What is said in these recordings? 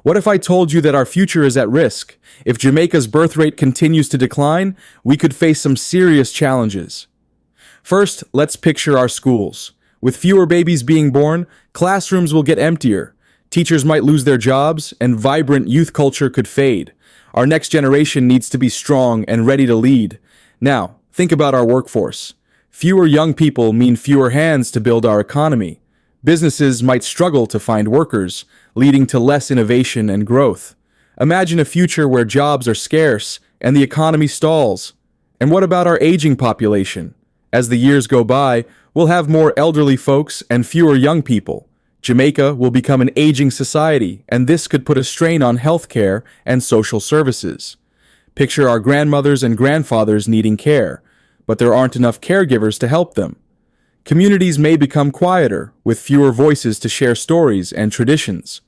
What if I told you that our future is at risk? If Jamaica's birth rate continues to decline, we could face some serious challenges. First, let's picture our schools. With fewer babies being born, classrooms will get emptier. Teachers might lose their jobs, and vibrant youth culture could fade. Our next generation needs to be strong and ready to lead. Now, think about our workforce. Fewer young people mean fewer hands to build our economy. Businesses might struggle to find workers, leading to less innovation and growth. Imagine a future where jobs are scarce and the economy stalls. And what about our aging population? As the years go by, we'll have more elderly folks and fewer young people. Jamaica will become an aging society, and this could put a strain on healthcare and social services. Picture our grandmothers and grandfathers needing care, but there aren't enough caregivers to help them. Communities may become quieter, with fewer voices to share stories and traditions.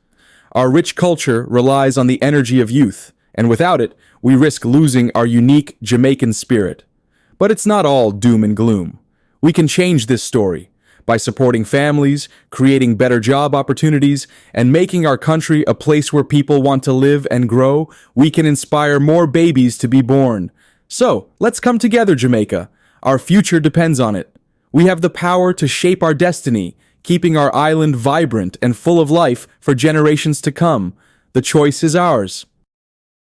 Our rich culture relies on the energy of youth, and without it, we risk losing our unique Jamaican spirit. But it's not all doom and gloom. We can change this story by supporting families, creating better job opportunities, and making our country a place where people want to live and grow. We can inspire more babies to be born. So, let's come together, Jamaica. Our future depends on it. We have the power to shape our destiny, keeping our island vibrant and full of life for generations to come. The choice is ours.